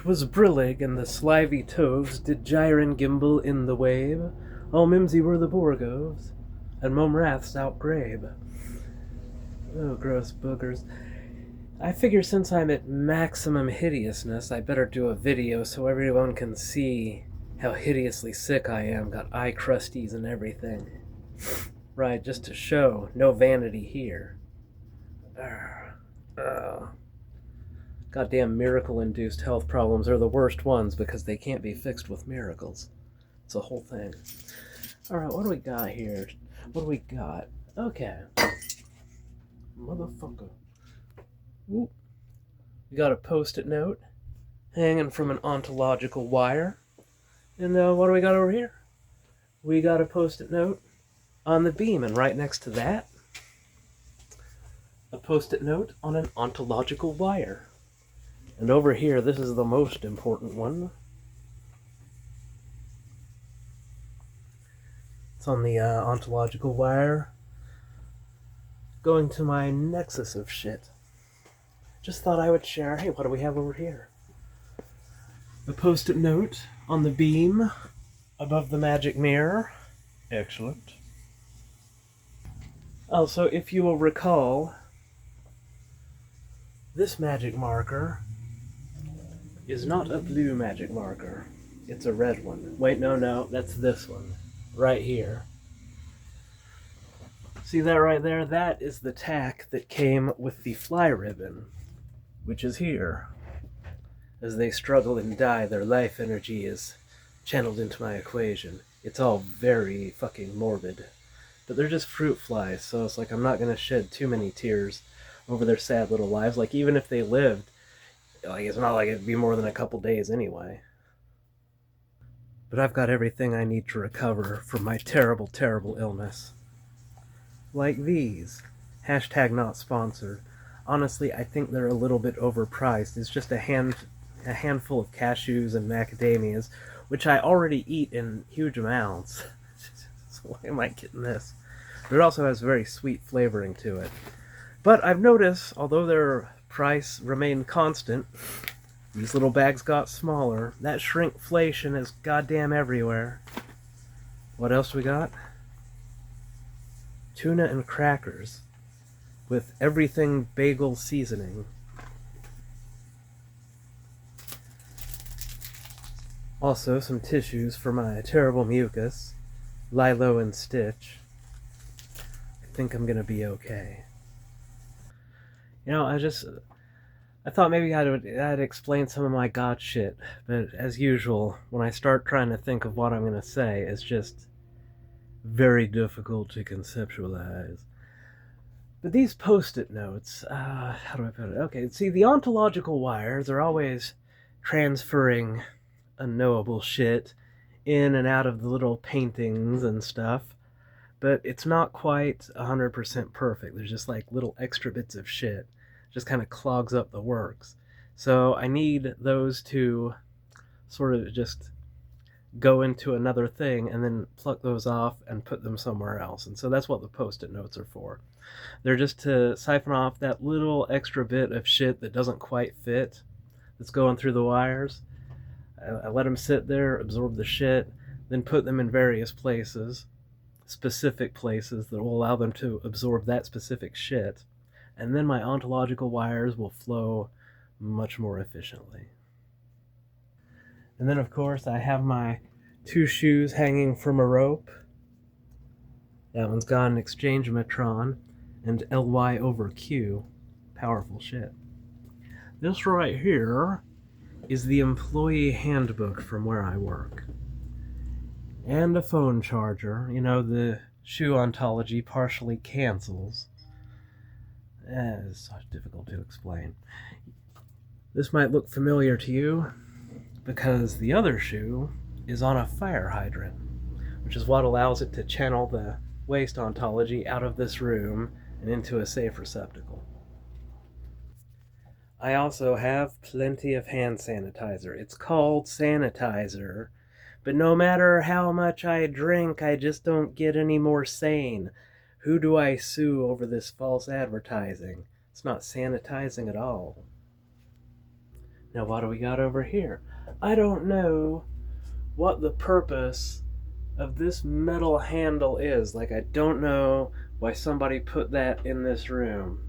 'Twas brillig, and the slivy toves did gyre and gimble in the wave. All mimsy were the Borgoves, and mome raths outgrabe. Oh, gross boogers. I figure since I'm at maximum hideousness, I better do a video so everyone can see how hideously sick I am. Got eye crusties and everything. Right, just to show no vanity here. Goddamn miracle-induced health problems are the worst ones because they can't be fixed with miracles. It's a whole thing. Alright, what do we got here? What do we got? Okay. Motherfucker. Ooh. We got a post-it note hanging from an ontological wire. And what do we got over here? We got a post-it note on the beam, and right next to that, a post-it note on an ontological wire. And over here, this is the most important one. It's on the ontological wire, going to my nexus of shit. Just thought I would share, hey, what do we have over here? A post-it note on the beam above the magic mirror. Excellent. Also, if you will recall, this magic marker is not a blue magic marker. It's a red one. Wait, no, that's this one. Right here. See that right there? That is the tack that came with the fly ribbon, which is here. As they struggle and die, their life energy is channeled into my equation. It's all very fucking morbid. But they're just fruit flies, so it's like I'm not going to shed too many tears over their sad little lives. Like, even if they lived, like, it's not like it'd be more than a couple days anyway. But I've got everything I need to recover from my terrible, terrible illness. Like these. Hashtag not sponsored. Honestly, I think they're a little bit overpriced. It's just a handful of cashews and macadamias, which I already eat in huge amounts. So why am I getting this? But it also has very sweet flavoring to it. But I've noticed, although their price remained constant, these little bags got smaller. That shrinkflation is goddamn everywhere. What else we got? Tuna and crackers with everything bagel seasoning. Also, some tissues for my terrible mucus. Lilo and Stitch. I think I'm gonna be okay. You know, I thought maybe I'd explain some of my god shit, but as usual, when I start trying to think of what I'm gonna say, it's just very difficult to conceptualize. But these post-it notes, how do I put it? Okay, see, the ontological wires are always transferring unknowable shit in and out of the little paintings and stuff, but it's not quite 100% perfect. There's just like little extra bits of shit. Just kind of clogs up the works. So I need those to sort of just go into another thing and then pluck those off and put them somewhere else. And so that's what the post-it notes are for. They're just to siphon off that little extra bit of shit that doesn't quite fit, that's going through the wires. I let them sit there, absorb the shit, then put them in various places, specific places that will allow them to absorb that specific shit, and then my ontological wires will flow much more efficiently. And then, of course, I have my 2 shoes hanging from a rope. That one's got an exchange-metron and LY over Q. Powerful shit. This right here is the employee handbook from where I work. And a phone charger. You know, the shoe ontology partially cancels. It's difficult to explain. This might look familiar to you because the other shoe is on a fire hydrant, which is what allows it to channel the waste ontology out of this room and into a safe receptacle. I also have plenty of hand sanitizer. It's called sanitizer, but no matter how much I drink, I just don't get any more sane. Who do I sue over this false advertising? It's not sanitizing at all. Now what do we got over here? I don't know what the purpose of this metal handle is. Like, I don't know why somebody put that in this room.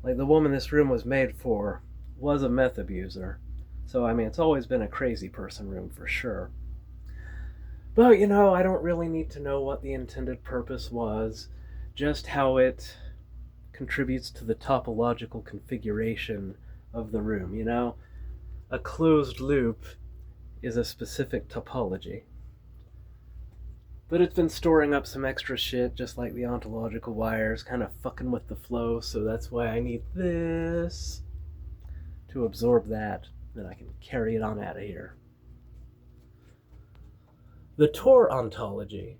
Like, the woman this room was made for was a meth abuser. So, I mean, it's always been a crazy person room for sure. But, I don't really need to know what the intended purpose was, just how it contributes to the topological configuration of the room, A closed loop is a specific topology. But it's been storing up some extra shit, just like the ontological wires, kind of fucking with the flow, so that's why I need this to absorb that, then I can carry it on out of here. The Tor ontology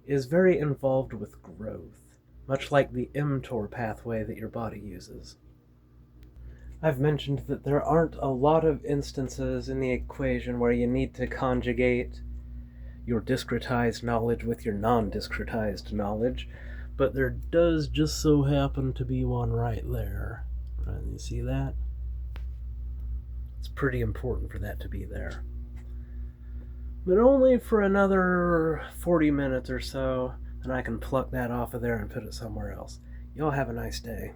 is very involved with growth, much like the mTOR pathway that your body uses. I've mentioned that there aren't a lot of instances in the equation where you need to conjugate your discretized knowledge with your non-discretized knowledge, but there does just so happen to be one right there. Right, you see that? It's pretty important for that to be there. But only for another 40 minutes or so, and I can pluck that off of there and put it somewhere else. Y'all have a nice day.